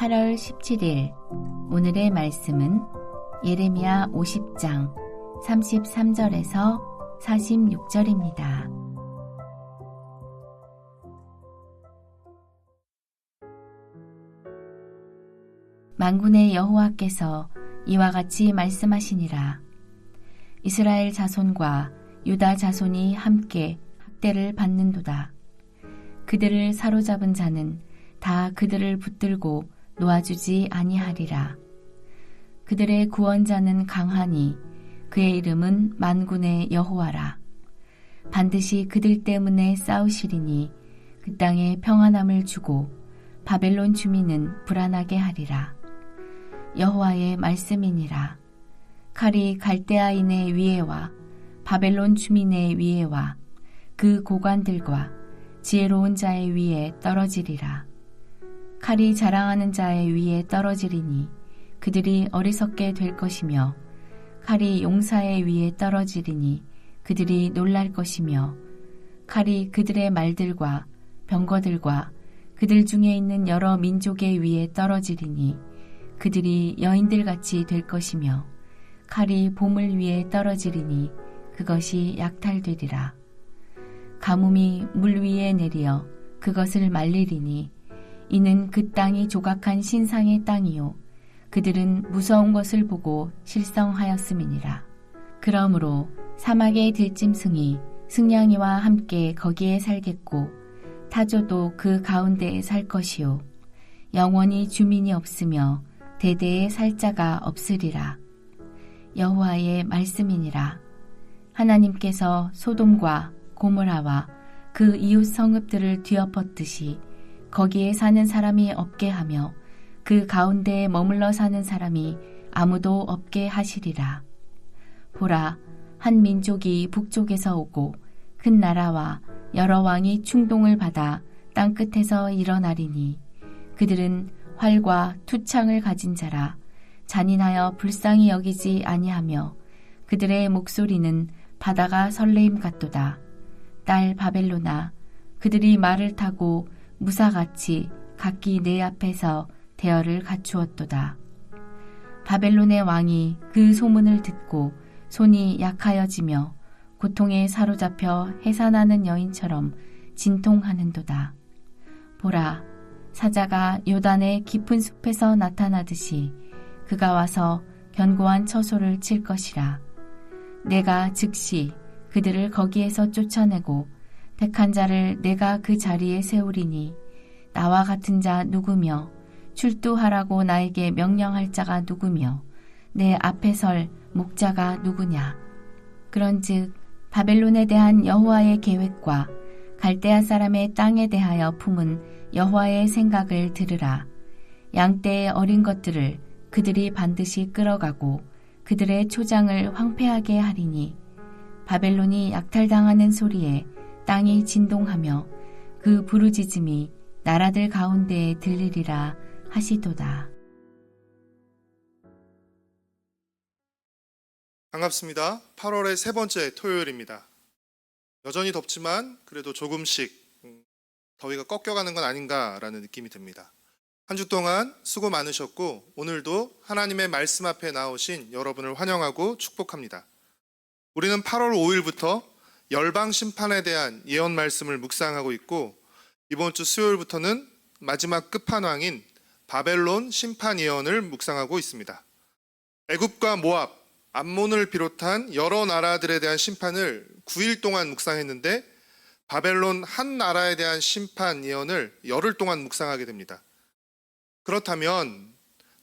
8월 17일 오늘의 말씀은 예레미야 50장 33절에서 46절입니다. 만군의 여호와께서 이와 같이 말씀하시니라. 이스라엘 자손과 유다 자손이 함께 학대를 받는도다. 그들을 사로잡은 자는 다 그들을 붙들고 놓아주지 아니하리라. 그들의 구원자는 강하니 그의 이름은 만군의 여호와라. 반드시 그들 때문에 싸우시리니 그 땅에 평안함을 주고 바벨론 주민은 불안하게 하리라. 여호와의 말씀이니라. 칼이 갈대아인의 위에와 바벨론 주민의 위에와 그 고관들과 지혜로운 자의 위에 떨어지리라. 칼이 자랑하는 자의 위에 떨어지리니 그들이 어리석게 될 것이며 칼이 용사의 위에 떨어지리니 그들이 놀랄 것이며 칼이 그들의 말들과 병거들과 그들 중에 있는 여러 민족의 위에 떨어지리니 그들이 여인들같이 될 것이며 칼이 보물 위에 떨어지리니 그것이 약탈되리라. 가뭄이 물 위에 내리어 그것을 말리리니 이는 그 땅이 조각한 신상의 땅이요 그들은 무서운 것을 보고 실성하였음이니라. 그러므로 사막의 들짐승이 승냥이와 함께 거기에 살겠고 타조도 그 가운데에 살 것이요 영원히 주민이 없으며 대대에 살 자가 없으리라. 여호와의 말씀이니라. 하나님께서 소돔과 고모라와 그 이웃 성읍들을 뒤엎었듯이 거기에 사는 사람이 없게 하며 그 가운데에 머물러 사는 사람이 아무도 없게 하시리라. 보라, 한 민족이 북쪽에서 오고 큰 나라와 여러 왕이 충동을 받아 땅끝에서 일어나리니 그들은 활과 투창을 가진 자라. 잔인하여 불쌍히 여기지 아니하며 그들의 목소리는 바다가 설레임 같도다. 딸 바벨로나, 그들이 말을 타고 무사같이 각기 내 앞에서 대열을 갖추었도다. 바벨론의 왕이 그 소문을 듣고 손이 약하여지며 고통에 사로잡혀 해산하는 여인처럼 진통하는도다. 보라, 사자가 요단의 깊은 숲에서 나타나듯이 그가 와서 견고한 처소를 칠 것이라. 내가 즉시 그들을 거기에서 쫓아내고 택한 자를 내가 그 자리에 세우리니 나와 같은 자 누구며 출두하라고 나에게 명령할 자가 누구며 내 앞에 설 목자가 누구냐. 그런즉 바벨론에 대한 여호와의 계획과 갈대아 사람의 땅에 대하여 품은 여호와의 생각을 들으라. 양떼의 어린 것들을 그들이 반드시 끌어가고 그들의 초장을 황폐하게 하리니 바벨론이 약탈당하는 소리에 땅이 진동하며 그 부르짖음이 나라들 가운데에 들리리라 하시도다. 반갑습니다. 8월의 세 번째 토요일입니다. 여전히 덥지만 그래도 조금씩 더위가 꺾여가는 건 아닌가라는 느낌이 듭니다. 한 주 동안 수고 많으셨고 오늘도 하나님의 말씀 앞에 나오신 여러분을 환영하고 축복합니다. 우리는 8월 5일부터 열방 심판에 대한 예언 말씀을 묵상하고 있고 이번 주 수요일부터는 마지막 끝판왕인 바벨론 심판 예언을 묵상하고 있습니다. 애굽과 모압, 암몬을 비롯한 여러 나라들에 대한 심판을 9일 동안 묵상했는데 바벨론 한 나라에 대한 심판 예언을 열흘 동안 묵상하게 됩니다. 그렇다면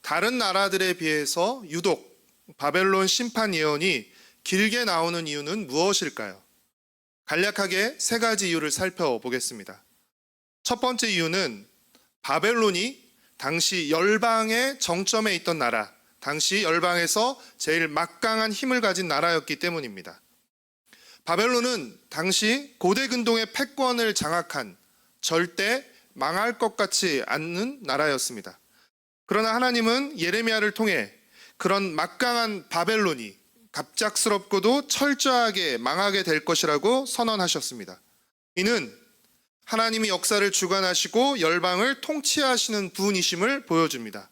다른 나라들에 비해서 유독 바벨론 심판 예언이 길게 나오는 이유는 무엇일까요? 간략하게 세 가지 이유를 살펴보겠습니다. 첫 번째 이유는 바벨론이 당시 열방의 정점에 있던 나라, 당시 열방에서 제일 막강한 힘을 가진 나라였기 때문입니다. 바벨론은 당시 고대 근동의 패권을 장악한 절대 망할 것 같지 않는 나라였습니다. 그러나 하나님은 예레미야를 통해 그런 막강한 바벨론이 갑작스럽고도 철저하게 망하게 될 것이라고 선언하셨습니다. 이는 하나님이 역사를 주관하시고 열방을 통치하시는 분이심을 보여줍니다.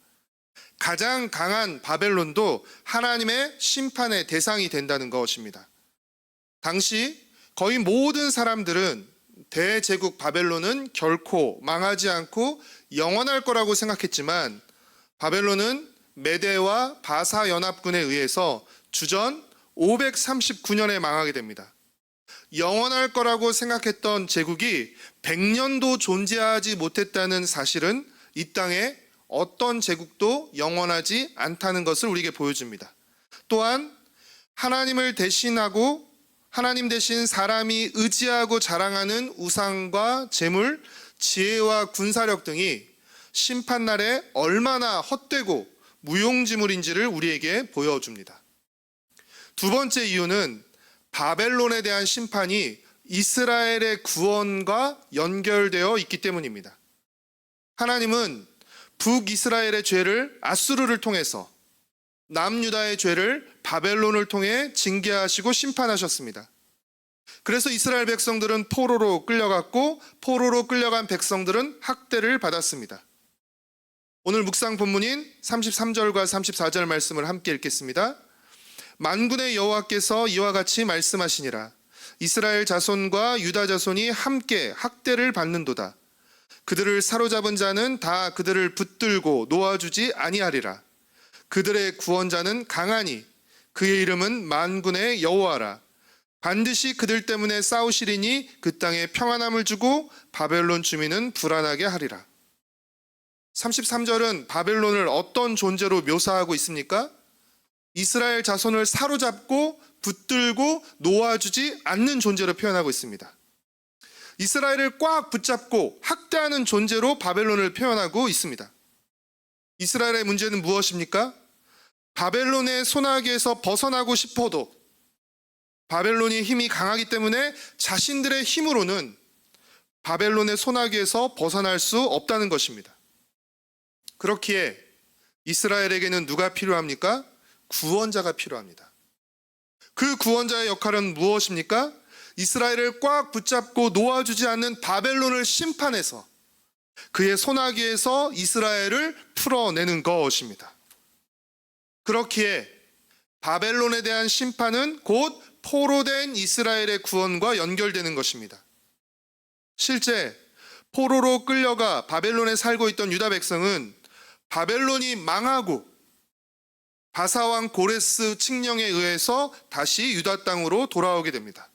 가장 강한 바벨론도 하나님의 심판의 대상이 된다는 것입니다. 당시 거의 모든 사람들은 대제국 바벨론은 결코 망하지 않고 영원할 거라고 생각했지만 바벨론은 메대와 바사 연합군에 의해서 주전 539년에 망하게 됩니다. 영원할 거라고 생각했던 제국이 100년도 존재하지 못했다는 사실은 이 땅에 어떤 제국도 영원하지 않다는 것을 우리에게 보여줍니다. 또한 하나님을 대신하고 하나님 대신 사람이 의지하고 자랑하는 우상과 재물, 지혜와 군사력 등이 심판날에 얼마나 헛되고 무용지물인지를 우리에게 보여줍니다. 두 번째 이유는 바벨론에 대한 심판이 이스라엘의 구원과 연결되어 있기 때문입니다. 하나님은 북이스라엘의 죄를 아수르를 통해서, 남유다의 죄를 바벨론을 통해 징계하시고 심판하셨습니다. 그래서 이스라엘 백성들은 포로로 끌려갔고 포로로 끌려간 백성들은 학대를 받았습니다. 오늘 묵상 본문인 33절과 34절 말씀을 함께 읽겠습니다. 만군의 여호와께서 이와 같이 말씀하시니라. 이스라엘 자손과 유다 자손이 함께 학대를 받는도다. 그들을 사로잡은 자는 다 그들을 붙들고 놓아주지 아니하리라. 그들의 구원자는 강하니 그의 이름은 만군의 여호와라. 반드시 그들 때문에 싸우시리니 그 땅에 평안함을 주고 바벨론 주민은 불안하게 하리라. 33절은 바벨론을 어떤 존재로 묘사하고 있습니까? 이스라엘 자손을 사로잡고 붙들고 놓아주지 않는 존재로 표현하고 있습니다. 이스라엘을 꽉 붙잡고 학대하는 존재로 바벨론을 표현하고 있습니다. 이스라엘의 문제는 무엇입니까? 바벨론의 손아귀에서 벗어나고 싶어도 바벨론이 힘이 강하기 때문에 자신들의 힘으로는 바벨론의 손아귀에서 벗어날 수 없다는 것입니다. 그렇기에 이스라엘에게는 누가 필요합니까? 구원자가 필요합니다. 그 구원자의 역할은 무엇입니까? 이스라엘을 꽉 붙잡고 놓아주지 않는 바벨론을 심판해서 그의 손아귀에서 이스라엘을 풀어내는 것입니다. 그렇기에 바벨론에 대한 심판은 곧 포로된 이스라엘의 구원과 연결되는 것입니다. 실제 포로로 끌려가 바벨론에 살고 있던 유다 백성은 바벨론이 망하고 바사왕 고레스 칙령에 의해서 다시 유다 땅으로 돌아오게 됩니다.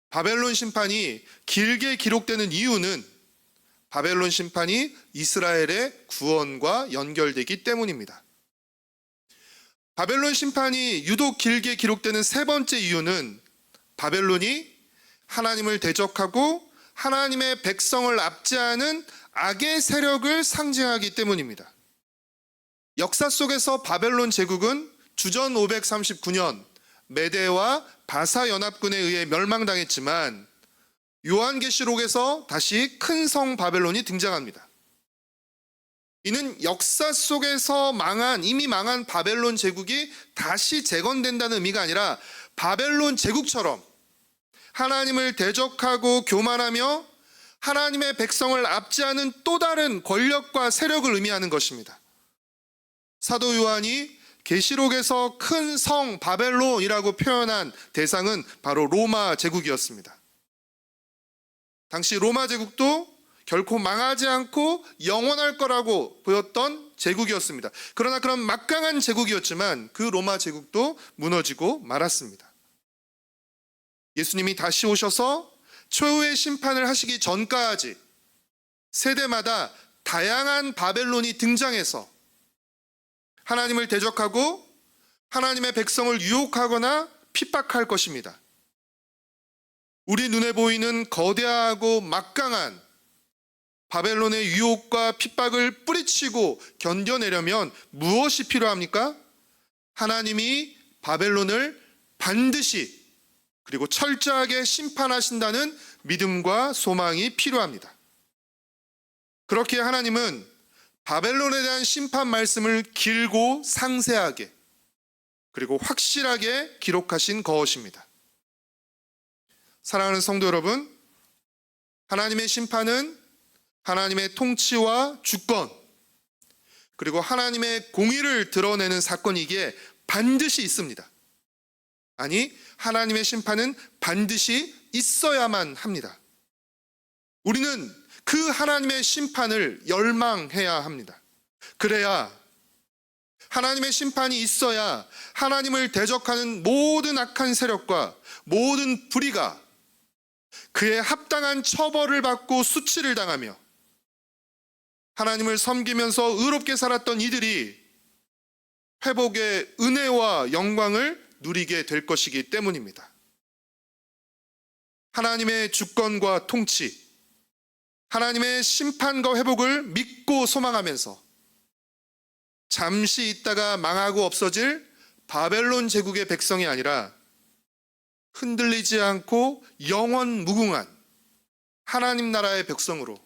바벨론 심판이 길게 기록되는 이유는 바벨론 심판이 이스라엘의 구원과 연결되기 때문입니다. 바벨론 심판이 유독 길게 기록되는 세 번째 이유는 바벨론이 하나님을 대적하고 하나님의 백성을 압제하는 악의 세력을 상징하기 때문입니다. 역사 속에서 바벨론 제국은 주전 539년 메대와 바사 연합군에 의해 멸망당했지만 요한계시록에서 다시 큰 성 바벨론이 등장합니다. 이는 역사 속에서 이미 망한 바벨론 제국이 다시 재건된다는 의미가 아니라 바벨론 제국처럼 하나님을 대적하고 교만하며 하나님의 백성을 압제하는 또 다른 권력과 세력을 의미하는 것입니다. 사도 요한이 계시록에서 큰 성 바벨론이라고 표현한 대상은 바로 로마 제국이었습니다. 당시 로마 제국도 결코 망하지 않고 영원할 거라고 보였던 제국이었습니다. 그러나 그런 막강한 제국이었지만 그 로마 제국도 무너지고 말았습니다. 예수님이 다시 오셔서 최후의 심판을 하시기 전까지 세대마다 다양한 바벨론이 등장해서 하나님을 대적하고 하나님의 백성을 유혹하거나 핍박할 것입니다. 우리 눈에 보이는 거대하고 막강한 바벨론의 유혹과 핍박을 뿌리치고 견뎌내려면 무엇이 필요합니까? 하나님이 바벨론을 반드시 그리고 철저하게 심판하신다는 믿음과 소망이 필요합니다. 그렇게 하나님은 바벨론에 대한 심판 말씀을 길고 상세하게 그리고 확실하게 기록하신 것입니다. 사랑하는 성도 여러분, 하나님의 심판은 하나님의 통치와 주권, 그리고 하나님의 공의를 드러내는 사건이기에 반드시 있습니다. 아니, 하나님의 심판은 반드시 있어야만 합니다. 우리는 그 하나님의 심판을 열망해야 합니다. 그래야 하나님의 심판이 있어야 하나님을 대적하는 모든 악한 세력과 모든 불의가 그의 합당한 처벌을 받고 수치를 당하며 하나님을 섬기면서 의롭게 살았던 이들이 회복의 은혜와 영광을 누리게 될 것이기 때문입니다. 하나님의 주권과 통치, 하나님의 심판과 회복을 믿고 소망하면서 잠시 있다가 망하고 없어질 바벨론 제국의 백성이 아니라 흔들리지 않고 영원 무궁한 하나님 나라의 백성으로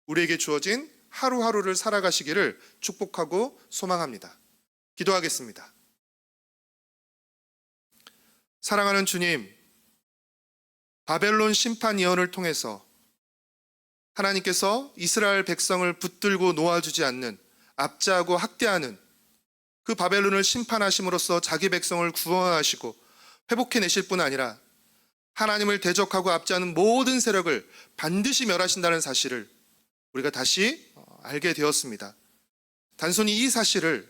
우리에게 주어진 하루하루를 살아가시기를 축복하고 소망합니다. 기도하겠습니다. 사랑하는 주님, 바벨론 심판 예언을 통해서 하나님께서 이스라엘 백성을 붙들고 놓아주지 않는, 압제하고 학대하는 그 바벨론을 심판하심으로써 자기 백성을 구원하시고 회복해내실 뿐 아니라 하나님을 대적하고 압제하는 모든 세력을 반드시 멸하신다는 사실을 우리가 다시 알게 되었습니다. 단순히 이 사실을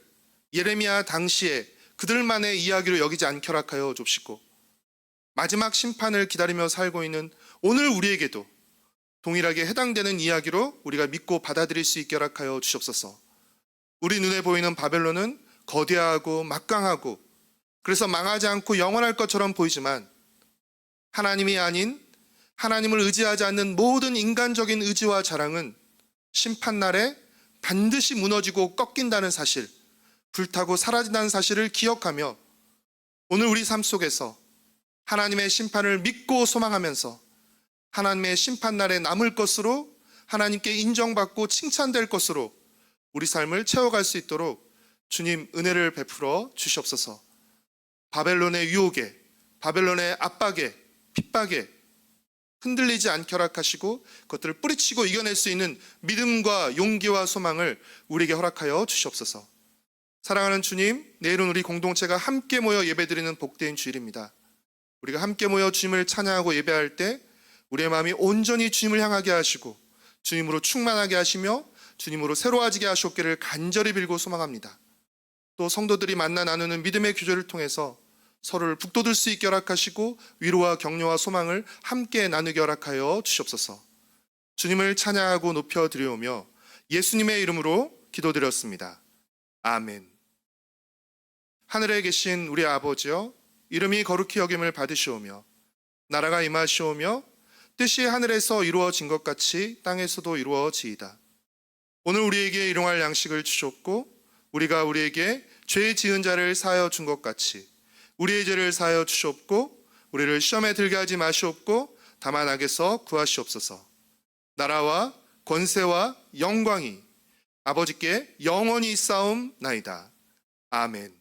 예레미야 당시에 그들만의 이야기로 여기지 않게 허락하여 줍시고 마지막 심판을 기다리며 살고 있는 오늘 우리에게도 동일하게 해당되는 이야기로 우리가 믿고 받아들일 수 있게 허락하여 주시옵소서. 우리 눈에 보이는 바벨론은 거대하고 막강하고 그래서 망하지 않고 영원할 것처럼 보이지만 하나님이 아닌, 하나님을 의지하지 않는 모든 인간적인 의지와 자랑은 심판날에 반드시 무너지고 꺾인다는 사실, 불타고 사라진다는 사실을 기억하며 오늘 우리 삶 속에서 하나님의 심판을 믿고 소망하면서 하나님의 심판날에 남을 것으로, 하나님께 인정받고 칭찬될 것으로 우리 삶을 채워갈 수 있도록 주님 은혜를 베풀어 주시옵소서. 바벨론의 유혹에, 바벨론의 압박에, 핍박에 흔들리지 않게 허락하시고 그것들을 뿌리치고 이겨낼 수 있는 믿음과 용기와 소망을 우리에게 허락하여 주시옵소서. 사랑하는 주님, 내일은 우리 공동체가 함께 모여 예배드리는 복된 주일입니다. 우리가 함께 모여 주님을 찬양하고 예배할 때 우리의 마음이 온전히 주님을 향하게 하시고 주님으로 충만하게 하시며 주님으로 새로워지게 하시옵기를 간절히 빌고 소망합니다. 또 성도들이 만나 나누는 믿음의 교제를 통해서 서로를 북돋을 수 있게 허락하시고 위로와 격려와 소망을 함께 나누게 허락하여 주시옵소서. 주님을 찬양하고 높여드리오며 예수님의 이름으로 기도드렸습니다. 아멘. 하늘에 계신 우리 아버지여, 이름이 거룩히 여김을 받으시오며 나라가 임하시오며 뜻이 하늘에서 이루어진 것 같이 땅에서도 이루어지이다. 오늘 우리에게 일용할 양식을 주셨고 우리가 우리에게 죄 지은 자를 사하여 준 것 같이 우리의 죄를 사하여 주시옵고 우리를 시험에 들게 하지 마시옵고 다만 악에서 구하시옵소서. 나라와 권세와 영광이 아버지께 영원히 있사옵나이다. 아멘.